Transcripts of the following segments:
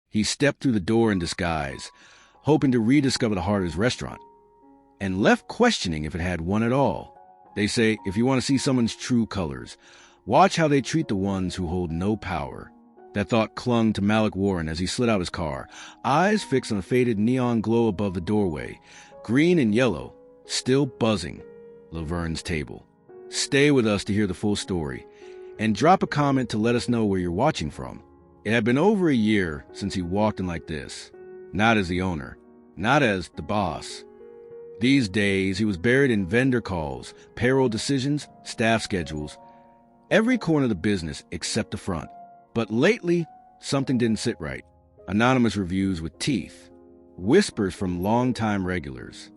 He stepped through the door in disguise, hoping to rediscover the heart of his restaurant, and left questioning if it had one at all. They say if you want to see someone's true colors, watch how they treat the ones who hold no power. That thought clung to Malik Warren as he slid out his car, eyes fixed on the faded neon glow above the doorway, green and yellow, still buzzing. Laverne's table. Stay with us to hear the full story, and drop a comment to let us know where you're watching from. It had been over a year since he walked in like this, not as the owner, not as the boss. These days, he was buried in vendor calls, payroll decisions, staff schedules, every corner of the business except the front. But lately, something didn't sit right. Anonymous reviews with teeth, whispers from longtime regulars,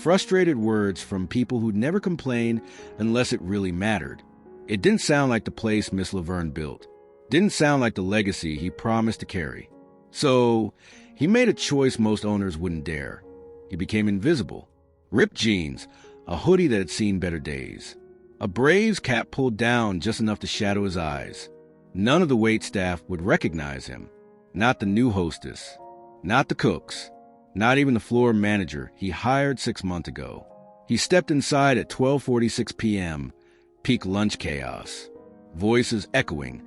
frustrated words from people who'd never complained unless it really mattered. It didn't sound like the place Miss Laverne built. Didn't sound like the legacy he promised to carry. So he made a choice most owners wouldn't dare. He became invisible. Ripped jeans, a hoodie that had seen better days, a Braves cap pulled down just enough to shadow his eyes. None of the wait staff would recognize him. Not the new hostess. Not the cooks. Not even the floor manager he hired 6 months ago. He stepped inside at 12:46 p.m., peak lunch chaos. Voices echoing,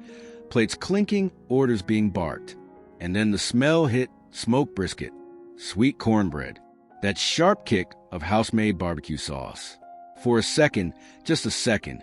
plates clinking, orders being barked. And then the smell hit smoked brisket, sweet cornbread, that sharp kick of house-made barbecue sauce. For a second, just a second,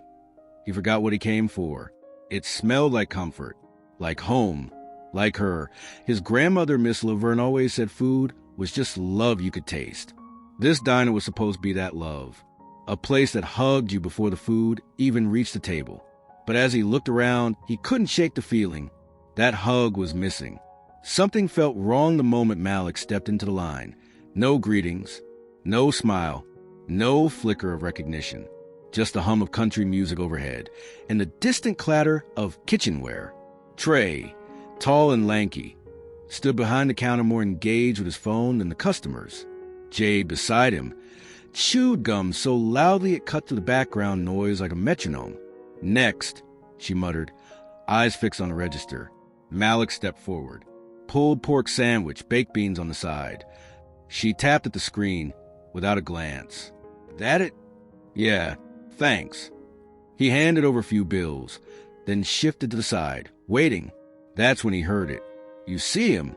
he forgot what he came for. It smelled like comfort, like home, like her. His grandmother, Miss Laverne, always said food was just love you could taste. This diner was supposed to be that love, a place that hugged you before the food even reached the table. But as he looked around, he couldn't shake the feeling. That hug was missing. Something felt wrong the moment Malik stepped into the line. No greetings, no smile, no flicker of recognition. Just the hum of country music overhead, and the distant clatter of kitchenware. Trey, tall and lanky, stood behind the counter more engaged with his phone than the customers. Jade beside him chewed gum so loudly it cut through the background noise like a metronome. "Next," she muttered, eyes fixed on the register. Malik stepped forward. Pulled pork sandwich, baked beans on the side. She tapped at the screen without a glance. "That it?" "Yeah, thanks." He handed over a few bills, then shifted to the side, waiting. That's when he heard it. "You see him?"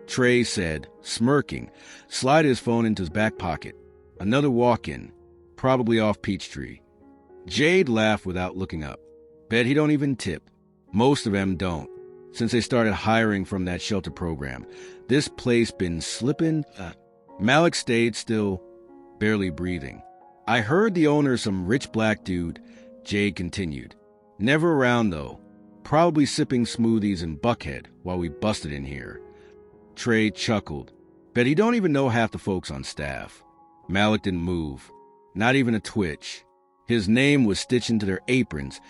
Trey said, smirking, slided his phone into his back pocket. Another walk-in, probably off Peachtree. Jade laughed without looking up. "Bet he don't even tip." Most of them don't. Since they started hiring from that shelter program, this place been slipping. Malik stayed still, barely breathing. "I heard the owner some rich black dude," Jade continued. "Never around, though. Probably sipping smoothies in Buckhead while we busted in here." Trey chuckled. "Bet he don't even know half the folks on staff." Malik didn't move. Not even a twitch. His name was stitched into their aprons,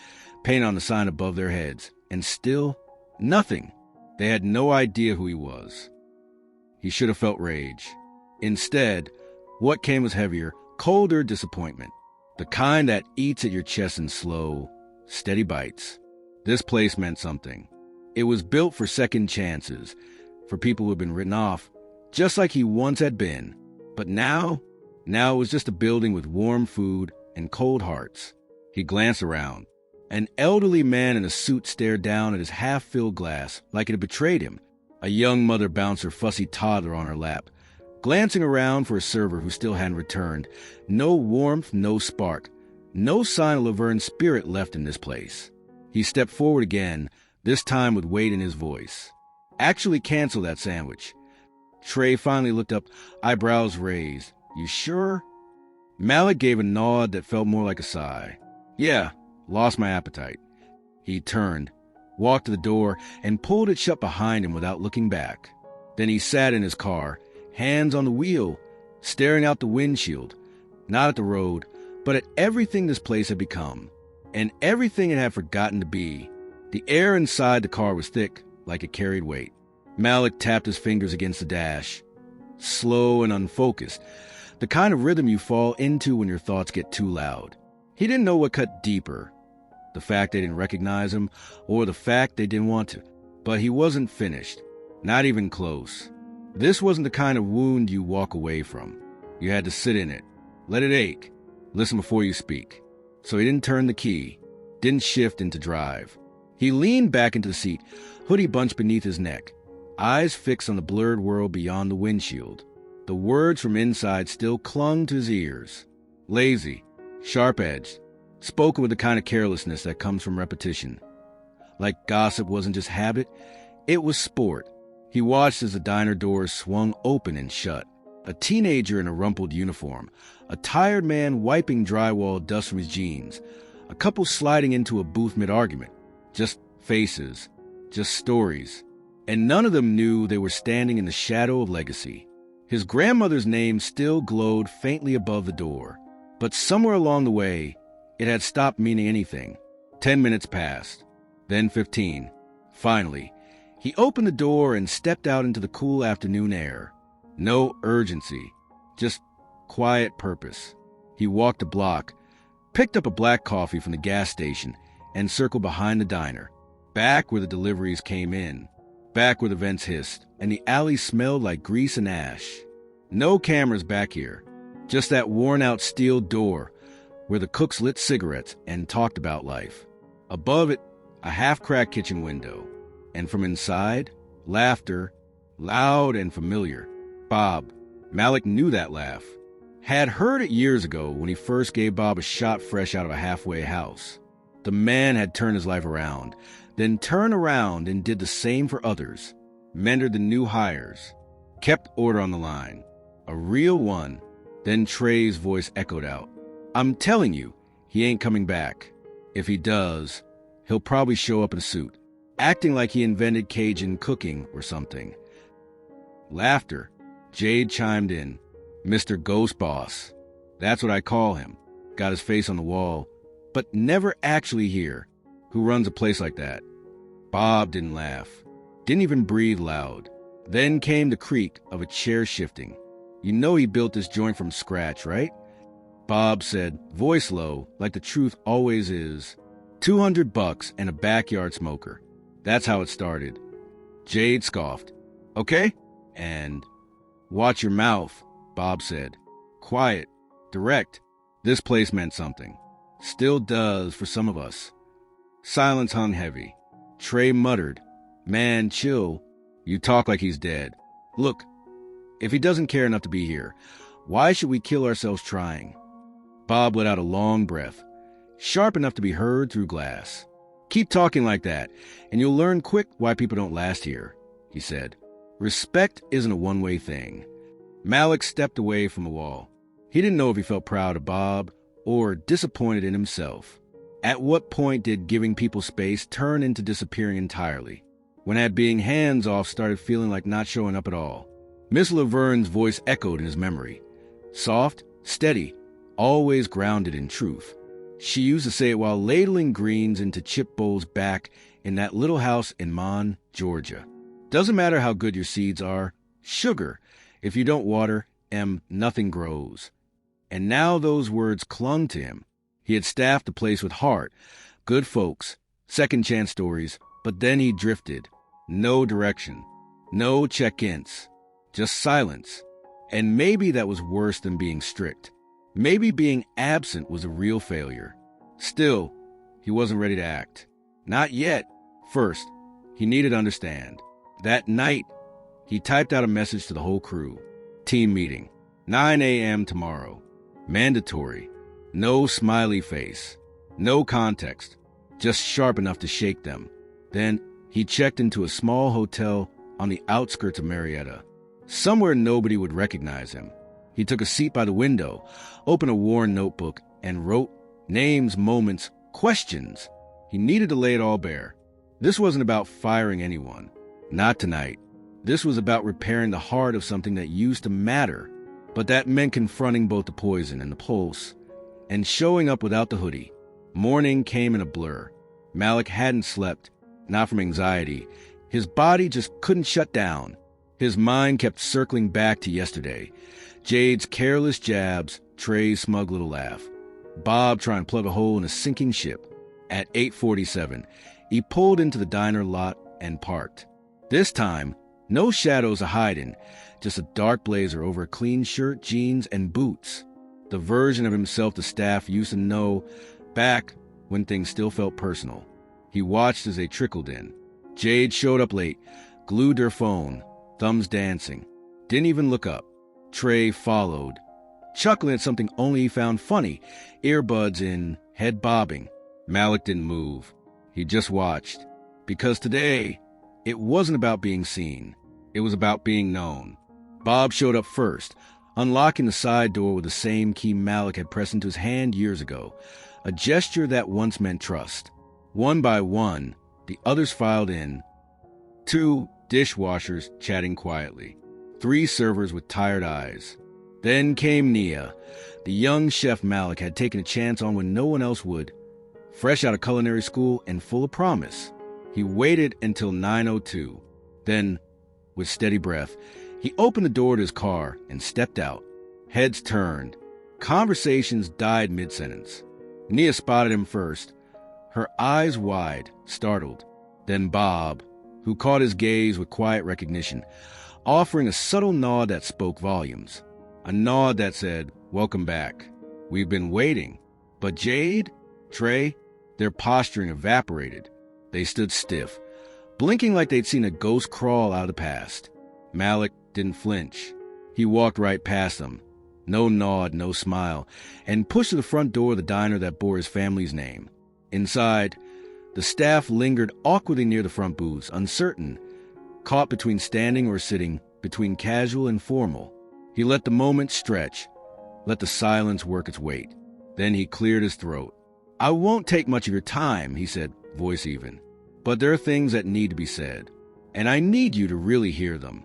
painted on the sign above their heads. And still, nothing. They had no idea who he was. He should have felt rage. Instead, what came was heavier, colder disappointment. The kind that eats at your chest in slow, steady bites. This place meant something. It was built for second chances, for people who had been written off, just like he once had been. But now it was just a building with warm food and cold hearts. He glanced around. An elderly man in a suit stared down at his half-filled glass like it had betrayed him. A young mother bounced her fussy toddler on her lap, glancing around for a server who still hadn't returned. No warmth, no spark. No sign of Laverne's spirit left in this place. He stepped forward again, this time with weight in his voice. "Actually cancel that sandwich." Trey finally looked up, eyebrows raised. "You sure?" Malik gave a nod that felt more like a sigh. "Yeah, lost my appetite." He turned, walked to the door, and pulled it shut behind him without looking back. Then he sat in his car, hands on the wheel, staring out the windshield, not at the road, but at everything this place had become, and everything it had forgotten to be. The air inside the car was thick, like it carried weight. Malik tapped his fingers against the dash, slow and unfocused, the kind of rhythm you fall into when your thoughts get too loud. He didn't know what cut deeper, the fact they didn't recognize him, or the fact they didn't want to. But he wasn't finished. Not even close. This wasn't the kind of wound you walk away from. You had to sit in it, let it ache, listen before you speak. So he didn't turn the key, didn't shift into drive. He leaned back into the seat, hoodie bunched beneath his neck, eyes fixed on the blurred world beyond the windshield. The words from inside still clung to his ears. Lazy, sharp-edged, spoken with the kind of carelessness that comes from repetition. Like gossip wasn't just habit, it was sport. He watched as the diner doors swung open and shut. A teenager in a rumpled uniform, a tired man wiping drywall dust from his jeans, a couple sliding into a booth mid-argument. Just faces, just stories. And none of them knew they were standing in the shadow of legacy. His grandmother's name still glowed faintly above the door, but somewhere along the way, it had stopped meaning anything. 10 minutes passed, then 15. Finally, he opened the door and stepped out into the cool afternoon air. No urgency, just quiet purpose. He walked a block, picked up a black coffee from the gas station, and circled behind the diner, back where the deliveries came in, back where the vents hissed, and the alley smelled like grease and ash. No cameras back here, just that worn-out steel door where the cooks lit cigarettes and talked about life. Above it, a half-cracked kitchen window, and from inside, laughter, loud and familiar. Bob, Malik knew that laugh. Had heard it years ago when he first gave Bob a shot fresh out of a halfway house. The man had turned his life around, then turned around and did the same for others. Mentored the new hires, kept order on the line. A real one. Then Trey's voice echoed out. I'm telling you, he ain't coming back. If he does, he'll probably show up in a suit, acting like he invented Cajun cooking or something. Laughter. Jade chimed in. Mr. Ghost Boss. That's what I call him. Got his face on the wall, but never actually here. Who runs a place like that? Bob didn't laugh. Didn't even breathe loud. Then came the creak of a chair shifting. You know he built this joint from scratch, right? Bob said, voice low, like the truth always is. $200 and a backyard smoker. That's how it started. Jade scoffed. Okay? And watch your mouth, Bob said. Quiet, direct. This place meant something. Still does for some of us. Silence hung heavy. Trey muttered, man, chill. You talk like he's dead. Look, if he doesn't care enough to be here, why should we kill ourselves trying? Bob let out a long breath, sharp enough to be heard through glass. Keep talking like that, and you'll learn quick why people don't last here, he said. Respect isn't a one-way thing. Malik stepped away from the wall. He didn't know if he felt proud of Bob or disappointed in himself. At what point did giving people space turn into disappearing entirely? When had being hands-off started feeling like not showing up at all? Miss Laverne's voice echoed in his memory. Soft, steady, always grounded in truth. She used to say it while ladling greens into chip bowls back in that little house in Mon, Georgia. Doesn't matter how good your seeds are, sugar, if you don't water, nothing grows. And now those words clung to him. He had staffed the place with heart, good folks, second chance stories, but then he drifted. No direction, no check-ins, just silence. And maybe that was worse than being strict. Maybe being absent was a real failure. Still, he wasn't ready to act. Not yet. First, he needed to understand. That night, he typed out a message to the whole crew. Team meeting, 9 a.m. tomorrow. Mandatory. No smiley face. No context. Just sharp enough to shake them. Then he checked into a small hotel on the outskirts of Marietta. Somewhere nobody would recognize him. He took a seat by the window, opened a worn notebook, and wrote names, moments, questions. He needed to lay it all bare. This wasn't about firing anyone. Not tonight. This was about repairing the heart of something that used to matter. But that meant confronting both the poison and the pulse, and showing up without the hoodie. Morning came in a blur. Malik hadn't slept, not from anxiety. His body just couldn't shut down. His mind kept circling back to yesterday. Jade's careless jabs, Trey's smug little laugh. Bob trying to plug a hole in a sinking ship. At 8:47, he pulled into the diner lot and parked. This time, No shadows a hiding, just a dark blazer over a clean shirt, jeans, and boots. The version of himself the staff used to know back when things still felt personal. He watched as they trickled in. Jade showed up late, glued her phone, thumbs dancing. Didn't even look up. Trey followed, chuckling at something only he found funny, earbuds in, head bobbing. Malik didn't move. He just watched. Because today, it wasn't about being seen. It was about being known. Bob showed up first, unlocking the side door with the same key Malik had pressed into his hand years ago, a gesture that once meant trust. One by one, the others filed in. 2 dishwashers chatting quietly. 3 servers with tired eyes. Then came Nia, the young chef Malik had taken a chance on when no one else would. Fresh out of culinary school and full of promise. He waited until 9:02. Then, with steady breath, he opened the door to his car and stepped out. Heads turned. Conversations died mid-sentence. Nia spotted him first, her eyes wide, startled. Then Bob, who caught his gaze with quiet recognition, offering a subtle nod that spoke volumes. A nod that said, "Welcome back. We've been waiting." But Jade, Trey, their posturing evaporated. They stood stiff, blinking like they'd seen a ghost crawl out of the past. Malik didn't flinch. He walked right past them. No nod, no smile, and pushed to the front door of the diner that bore his family's name. Inside, the staff lingered awkwardly near the front booths, uncertain, caught between standing or sitting, between casual and formal. He let the moment stretch, let the silence work its weight. Then he cleared his throat. "I won't take much of your time," he said, voice even. "But there are things that need to be said, and I need you to really hear them."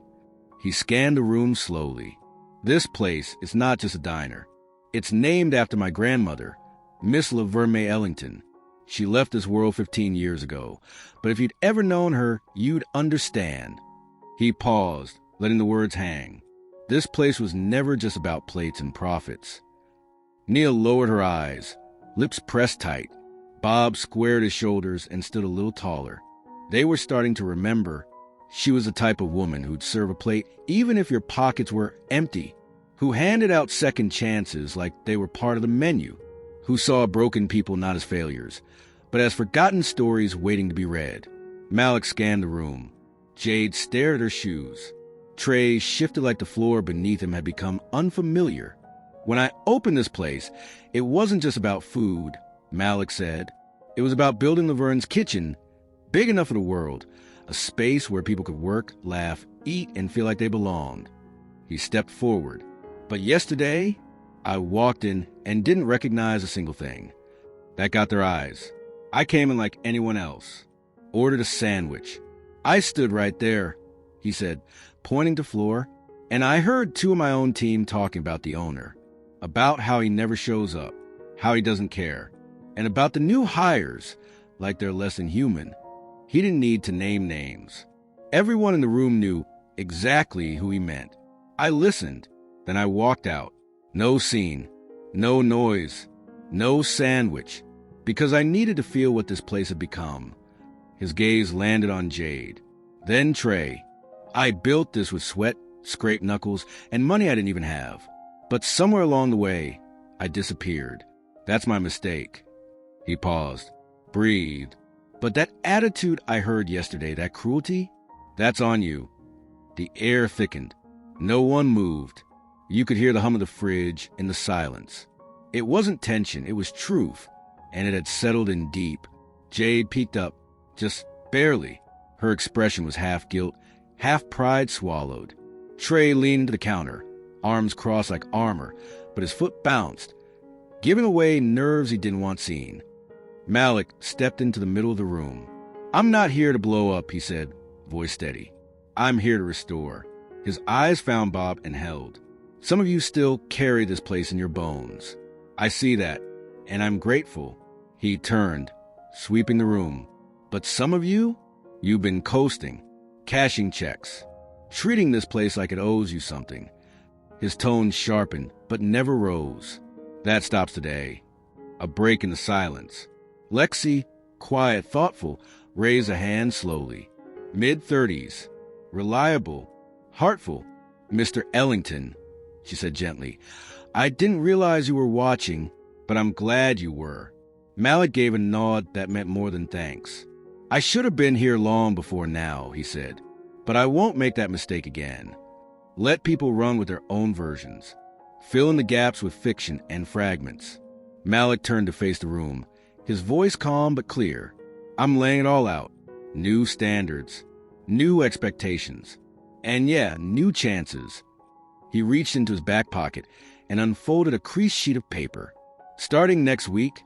He scanned the room slowly. This place is not just a diner. It's named after my grandmother, Miss Laverne Ellington. She left this world 15 years ago, but if you'd ever known her, you'd understand. He paused, letting the words hang. This place was never just about plates and profits. Nia lowered her eyes, lips pressed tight. Bob squared his shoulders and stood a little taller. They were starting to remember. She was the type of woman who'd serve a plate even if your pockets were empty, who handed out second chances like they were part of the menu, who saw broken people not as failures, but as forgotten stories waiting to be read. Malik scanned the room. Jade stared at her shoes. Trey shifted like the floor beneath him had become unfamiliar. "When I opened this place, it wasn't just about food," Malik said. "It was about building Laverne's kitchen, big enough for the world, a space where people could work, laugh, eat, and feel like they belonged." He stepped forward. "But yesterday, I walked in and didn't recognize a single thing. That got their eyes. I came in like anyone else. Ordered a sandwich. I stood right there," he said, pointing to floor, "and I heard 2 of my own team talking about the owner, about how he never shows up, how he doesn't care, and about the new hires, like they're less than human." He didn't need to name names. Everyone in the room knew exactly who he meant. I listened, then I walked out. No scene, no noise, no sandwich, because I needed to feel what this place had become. His gaze landed on Jade. Then Trey. "I built this with sweat, scraped knuckles, and money I didn't even have. But somewhere along the way, I disappeared. That's my mistake." He paused, breathed. "But that attitude I heard yesterday, that cruelty, that's on you." The air thickened. No one moved. You could hear the hum of the fridge in the silence. It wasn't tension, it was truth, and it had settled in deep. Jade peeked up, just barely. Her expression was half guilt, half pride swallowed. Trey leaned to the counter, arms crossed like armor, but his foot bounced, giving away nerves he didn't want seen. Malik stepped into the middle of the room. "I'm not here to blow up," he said, voice steady. "I'm here to restore." His eyes found Bob and held. "Some of you still carry this place in your bones. I see that, and I'm grateful." He turned, sweeping the room. "But some of you, you've been coasting, cashing checks, treating this place like it owes you something." His tone sharpened, but never rose. "That stops today." A break in the silence. Lexi, quiet, thoughtful, raised a hand slowly. Mid-30s. reliable, heartful. Mr. Ellington, she said gently, I didn't realize you were watching, but I'm glad you were. Malik gave a nod that meant more than thanks. I should have been here long before now, he said, but I won't make that mistake again. Let people run with their own versions. Fill in the gaps with fiction and fragments. Malik turned to face the room, his voice calm but clear. I'm laying it all out. New standards, new expectations, and yeah, new chances. He reached into his back pocket and unfolded a creased sheet of paper. Starting next week,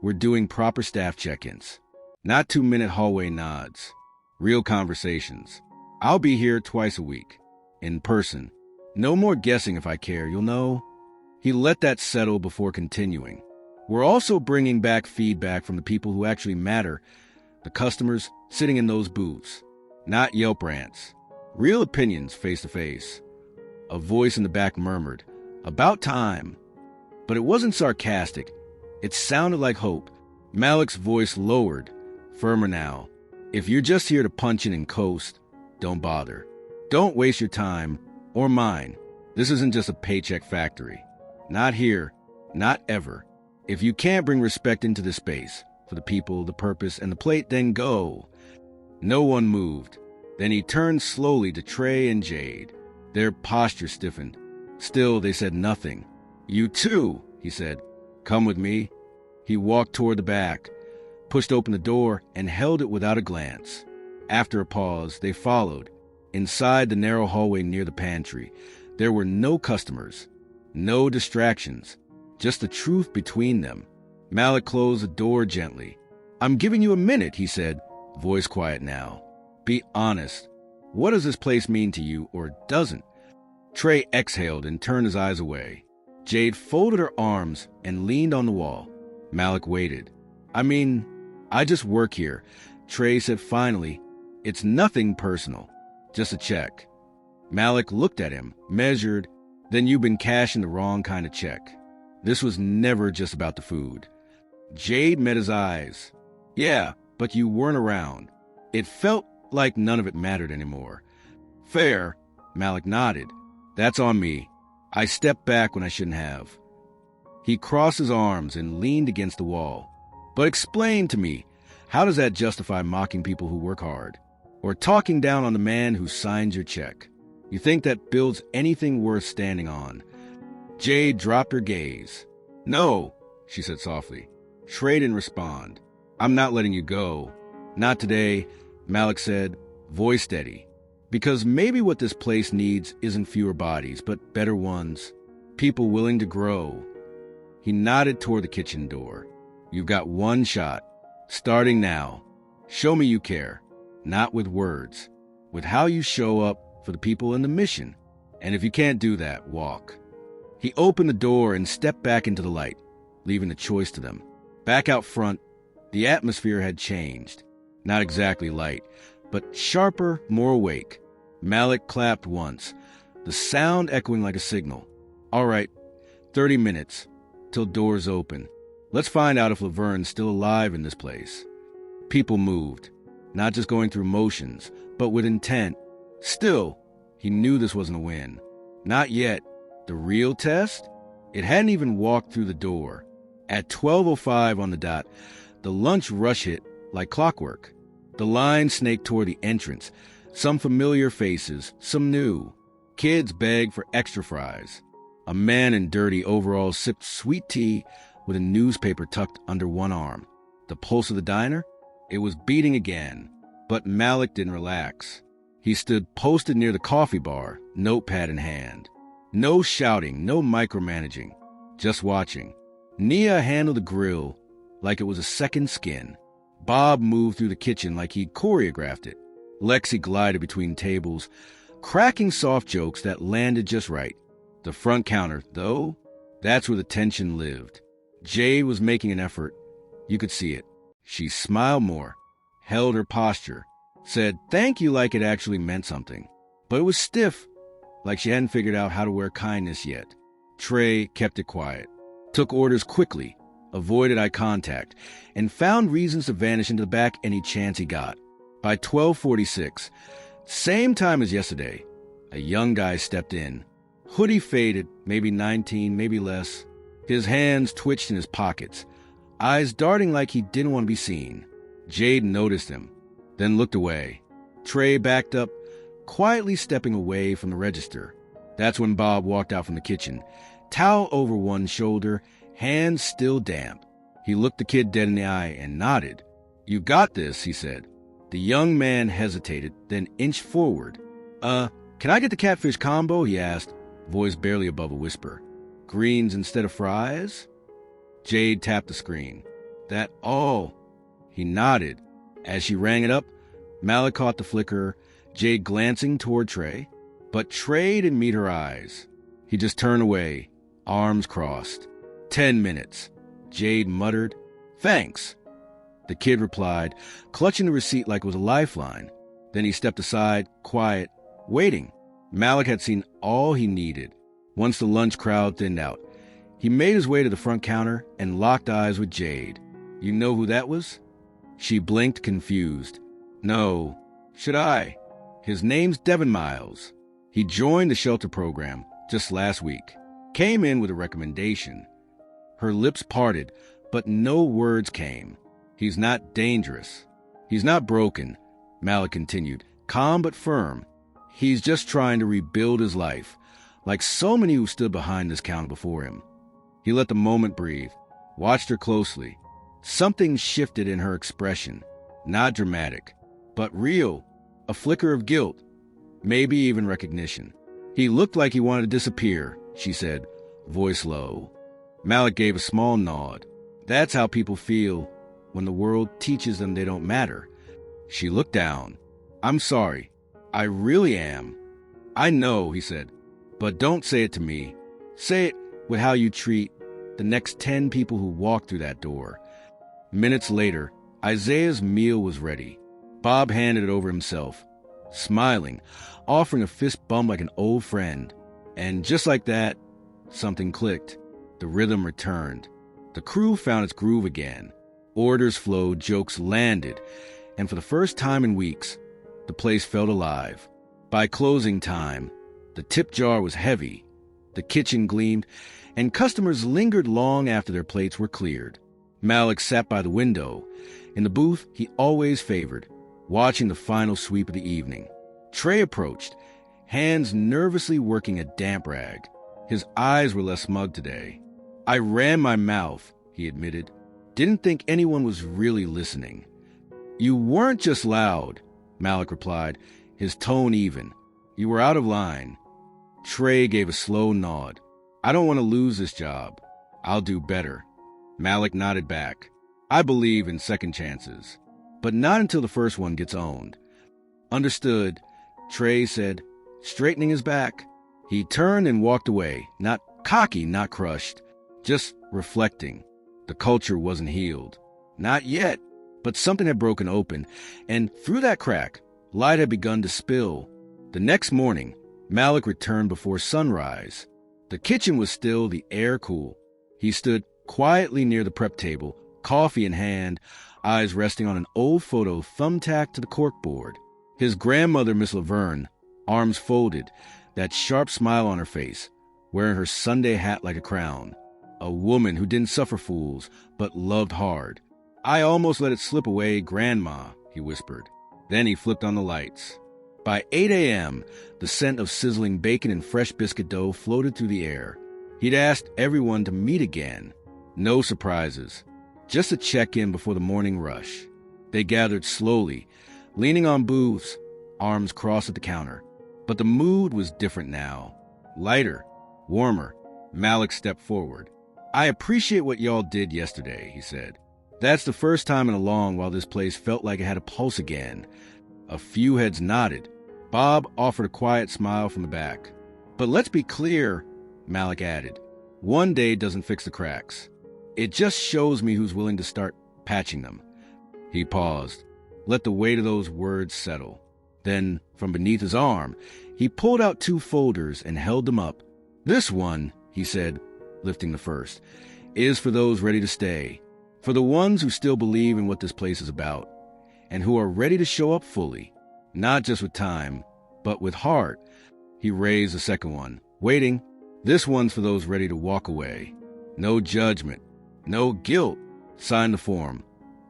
we're doing proper staff check-ins. Not 2-minute hallway nods. Real conversations. I'll be here twice a week. In person. No more guessing if I care, you'll know. He let that settle before continuing. We're also bringing back feedback from the people who actually matter. The customers sitting in those booths. Not Yelp rants. Real opinions face to face. A voice in the back murmured, about time. But it wasn't sarcastic. It sounded like hope. Malik's voice lowered, firmer now. If you're just here to punch in and coast, don't bother. Don't waste your time, or mine. This isn't just a paycheck factory. Not here, not ever. If you can't bring respect into this space, for the people, the purpose, and the plate, then go. No one moved. Then he turned slowly to Trey and Jade. Their posture stiffened. Still, they said nothing. You too, he said. Come with me. He walked toward the back, pushed open the door, and held it without a glance. After a pause, they followed. Inside the narrow hallway near the pantry, there were no customers, no distractions, just the truth between them. Malik closed the door gently. I'm giving you a minute, he said, voice quiet now. Be honest. What does this place mean to you, or doesn't? Trey exhaled and turned his eyes away. Jade folded her arms and leaned on the wall. Malik waited. I just work here. Trey said finally, it's nothing personal, just a check. Malik looked at him, measured, then you've been cashing the wrong kind of check. This was never just about the food. Jade met his eyes. Yeah, but you weren't around. It felt like none of it mattered anymore. Fair, Malik nodded. That's on me. I stepped back when I shouldn't have. He crossed his arms and leaned against the wall. But explain to me, how does that justify mocking people who work hard? Or talking down on the man who signs your check? You think that builds anything worth standing on? Jade dropped her gaze. No, she said softly. Trey didn't respond. I'm not letting you go. Not today, Malik said, voice steady. Because maybe what this place needs isn't fewer bodies, but better ones. People willing to grow. He nodded toward the kitchen door. You've got one shot. Starting now. Show me you care. Not with words. With how you show up for the people in the mission. And if you can't do that, walk. He opened the door and stepped back into the light, leaving the choice to them. Back out front, the atmosphere had changed. Not exactly light, but sharper, more awake. Malik clapped once, the sound echoing like a signal. All right, 30 minutes, till doors open. Let's find out if Laverne's still alive in this place. People moved, not just going through motions, but with intent. Still, he knew this wasn't a win. Not yet. The real test? It hadn't even walked through the door. At 12:05 on the dot, the lunch rush hit like clockwork. The line snaked toward the entrance. Some familiar faces, some new. Kids begged for extra fries. A man in dirty overalls sipped sweet tea with a newspaper tucked under one arm. The pulse of the diner? It was beating again. But Malik didn't relax. He stood posted near the coffee bar, notepad in hand. No shouting, no micromanaging, just watching. Nia handled the grill like it was a second skin. Bob moved through the kitchen like he'd choreographed it. Lexi glided between tables, cracking soft jokes that landed just right. The front counter, though, that's where the tension lived. Jade was making an effort. You could see it. She smiled more, held her posture, said thank you like it actually meant something. But it was stiff, like she hadn't figured out how to wear kindness yet. Trey kept it quiet, took orders quickly, avoided eye contact, and found reasons to vanish into the back any chance he got. By 12:46, Same time as yesterday, a young guy stepped in. Hoodie faded, maybe 19, maybe less. His hands twitched in his pockets, eyes darting like he didn't want to be seen. Jade noticed him, then looked away. Trey backed up, quietly stepping away from the register. That's when Bob walked out from the kitchen, towel over one shoulder, hands still damp. He looked the kid dead in the eye and nodded. "You got this," he said. The young man hesitated, then inched forward. Can I get the catfish combo?" he asked, voice barely above a whisper. "Greens instead of fries?" Jade tapped the screen. "That all?" He nodded. As she rang it up, Malik caught the flicker, Jade glancing toward Trey. But Trey didn't meet her eyes. He just turned away, arms crossed. 10 minutes. Jade muttered, "Thanks." The kid replied, clutching the receipt like it was a lifeline. Then he stepped aside, quiet, waiting. Malik had seen all he needed. Once the lunch crowd thinned out, he made his way to the front counter and locked eyes with Jade. "You know who that was?" She blinked, confused. "No. Should I?" "His name's Devin Miles. He joined the shelter program just last week. Came in with a recommendation." Her lips parted, but no words came. "He's not dangerous. He's not broken," Malik continued, calm but firm. "He's just trying to rebuild his life, like so many who stood behind this counter before him." He let the moment breathe, watched her closely. Something shifted in her expression, not dramatic, but real, a flicker of guilt, maybe even recognition. "He looked like he wanted to disappear," she said, voice low. Malik gave a small nod. "That's how people feel when the world teaches them they don't matter." She looked down. "I'm sorry. I really am." "I know," he said, "but don't say it to me. Say it with how you treat the next 10 people who walk through that door." Minutes later, Isaiah's meal was ready. Bob handed it over himself, smiling, offering a fist bump like an old friend. And just like that, something clicked. The rhythm returned. The crew found its groove again. Orders flowed, jokes landed, and for the first time in weeks, the place felt alive. By closing time, the tip jar was heavy, the kitchen gleamed, and customers lingered long after their plates were cleared. Malik sat by the window, in the booth he always favored, watching the final sweep of the evening. Trey approached, hands nervously working a damp rag. His eyes were less smug today. "I ran my mouth," he admitted. "Didn't think anyone was really listening." "You weren't just loud," Malik replied, his tone even. "You were out of line." Trey gave a slow nod. "I don't want to lose this job. I'll do better." Malik nodded back. "I believe in second chances, but not until the first one gets owned." "Understood," Trey said, straightening his back. He turned and walked away, not cocky, not crushed, just reflecting. The culture wasn't healed. Not yet, but something had broken open, and through that crack, light had begun to spill. The next morning, Malik returned before sunrise. The kitchen was still, the air cool. He stood quietly near the prep table, coffee in hand, eyes resting on an old photo thumbtacked to the corkboard. His grandmother, Miss Laverne, arms folded, that sharp smile on her face, wearing her Sunday hat like a crown. A woman who didn't suffer fools, but loved hard. "I almost let it slip away, Grandma," he whispered. Then he flipped on the lights. By 8 a.m., the scent of sizzling bacon and fresh biscuit dough floated through the air. He'd asked everyone to meet again. No surprises. Just a check-in before the morning rush. They gathered slowly, leaning on booths, arms crossed at the counter. But the mood was different now. Lighter, warmer. Malik stepped forward. "I appreciate what y'all did yesterday," he said. "That's the first time in a long while this place felt like it had a pulse again." A few heads nodded. Bob offered a quiet smile from the back. "But let's be clear," Malik added. "One day doesn't fix the cracks. It just shows me who's willing to start patching them." He paused, let the weight of those words settle. Then, from beneath his arm, he pulled out 2 folders and held them up. "This one," he said, lifting the first, "is for those ready to stay, for the ones who still believe in what this place is about, and who are ready to show up fully, Not just with time, but with heart. He raised the second one. Waiting. This one's for those ready to walk away. No judgment. No guilt. Sign the form.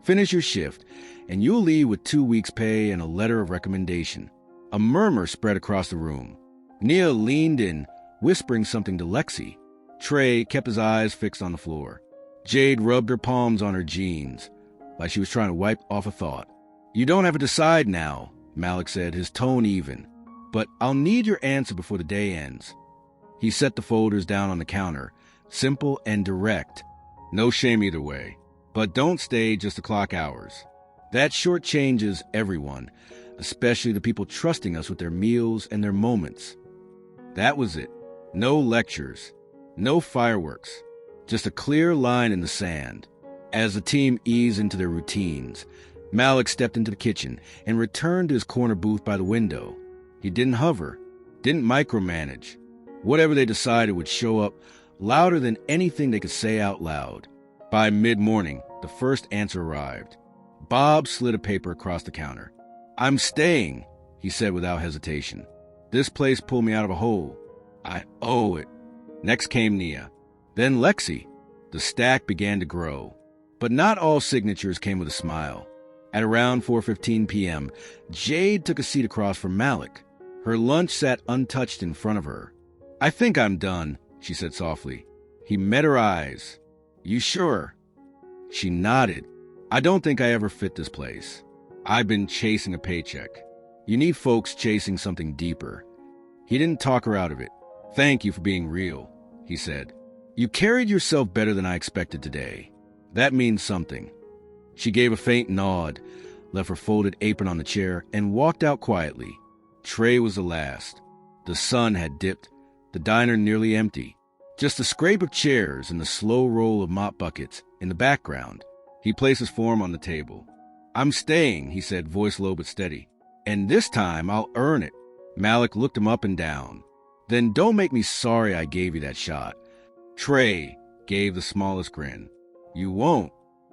Finish your shift, and you'll leave with 2 weeks' pay and a letter of recommendation. A murmur spread across the room. Nia leaned in, whispering something to Lexi. Trey kept his eyes fixed on the floor. Jade rubbed her palms on her jeans, like she was trying to wipe off a thought. You don't have to decide now, Malik said, his tone even. But I'll need your answer before the day ends. He set the folders down on the counter, simple and direct. No shame either way. But don't stay just to clock hours. That shortchanges everyone, especially the people trusting us with their meals and their moments. That was it. No lectures. No fireworks. Just a clear line in the sand. As the team eased into their routines, Malik stepped into the kitchen and returned to his corner booth by the window. He didn't hover, didn't micromanage. Whatever they decided would show up louder than anything they could say out loud. By mid-morning, the first answer arrived. Bob slid a paper across the counter. I'm staying, he said without hesitation. This place pulled me out of a hole. I owe it. Next came Nia. Then Lexi. The stack began to grow. But not all signatures came with a smile. At around 4:15 p.m., Jade took a seat across from Malik. Her lunch sat untouched in front of her. I think I'm done, she said softly. He met her eyes. You sure? She nodded. I don't think I ever fit this place. I've been chasing a paycheck. You need folks chasing something deeper. He didn't talk her out of it. Thank you for being real, he said. You carried yourself better than I expected today. That means something. She gave a faint nod, left her folded apron on the chair, and walked out quietly. Trey was the last. The sun had dipped, the diner nearly empty. Just the scrape of chairs and the slow roll of mop buckets in the background. He placed his form on the table. I'm staying, he said, voice low but steady. And this time I'll earn it. Malik looked him up and down. Then don't make me sorry I gave you that shot. Trey gave the smallest grin. You won't.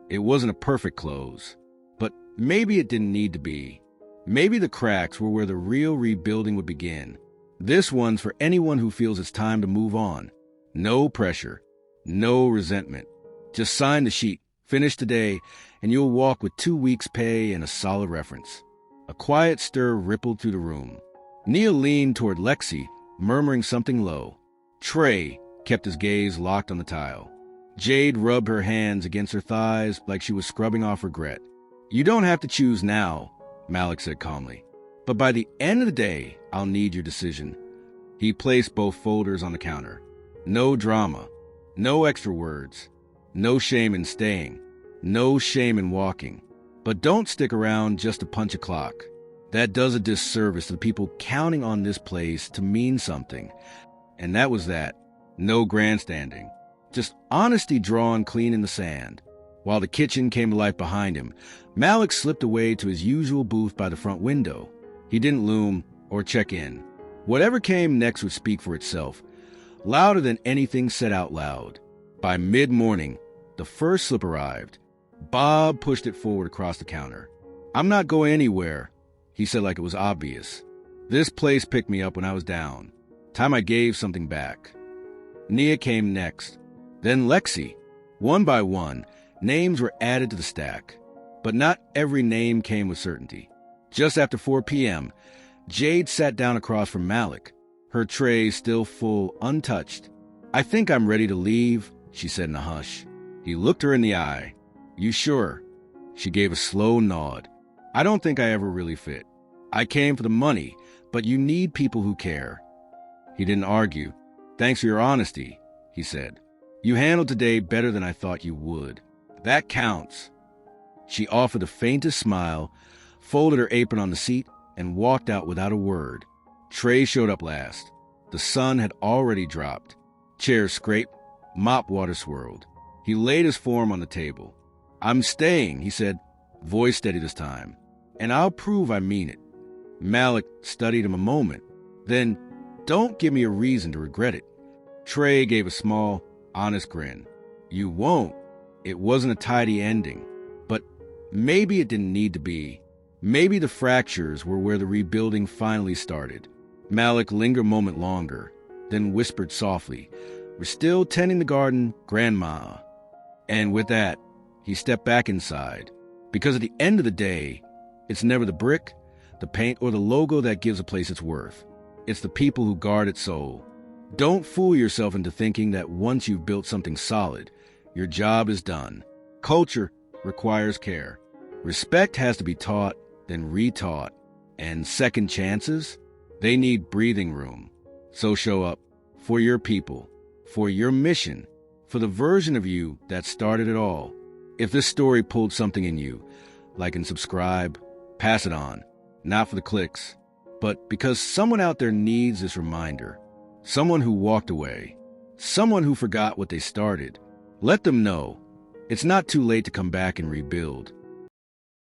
It wasn't a perfect close. But maybe it didn't need to be. Maybe the cracks were where the real rebuilding would begin. This one's for anyone who feels it's time to move on. No pressure. No resentment. Just sign the sheet, finish today, and you'll walk with 2 weeks' pay and a solid reference. A quiet stir rippled through the room. Nia leaned toward Lexi, murmuring something low. Trey kept his gaze locked on the tile. Jade rubbed her hands against her thighs like she was scrubbing off regret. You don't have to choose now, Malik said calmly. But by the end of the day, I'll need your decision. He placed both folders on the counter. No drama. No extra words. No shame in staying. No shame in walking. But don't stick around just to punch a clock. That does a disservice to the people counting on this place to mean something. And that was that. No grandstanding. Just honesty drawn clean in the sand. While the kitchen came to life behind him, Malik slipped away to his usual booth by the front window. He didn't loom or check in. Whatever came next would speak for itself, louder than anything said out loud. By mid-morning, the first slip arrived. Bob pushed it forward across the counter. I'm not going anywhere, he said like it was obvious. This place picked me up when I was down. Time I gave something back. Nia came next. Then Lexi. One by one, names were added to the stack. But not every name came with certainty. Just after 4 p.m., Jade sat down across from Malik, her tray still full, untouched. I think I'm ready to leave, she said in a hush. He looked her in the eye. You sure? She gave a slow nod. I don't think I ever really fit. I came for the money, but you need people who care. He didn't argue. Thanks for your honesty, he said. You handled today better than I thought you would. That counts. She offered the faintest smile, folded her apron on the seat, and walked out without a word. Trey showed up last. The sun had already dropped. Chairs scraped, mop water swirled. He laid his form on the table. I'm staying, he said, voice steady this time. And I'll prove I mean it. Malik studied him a moment. Then, don't give me a reason to regret it. Trey gave a small, honest grin. You won't. It wasn't a tidy ending. But maybe it didn't need to be. Maybe the fractures were where the rebuilding finally started. Malik lingered a moment longer, then whispered softly, "We're still tending the garden, Grandma." And with that, he stepped back inside. Because at the end of the day, it's never the brick, the paint, or the logo that gives a place its worth. It's the people who guard its soul. Don't fool yourself into thinking that once you've built something solid, your job is done. Culture requires care. Respect has to be taught, then retaught. And second chances? They need breathing room. So show up for your people, for your mission, for the version of you that started it all. If this story pulled something in you, like and subscribe, pass it on, not for the clicks, but because someone out there needs this reminder. Someone who walked away, someone who forgot what they started. Let them know it's not too late to come back and rebuild.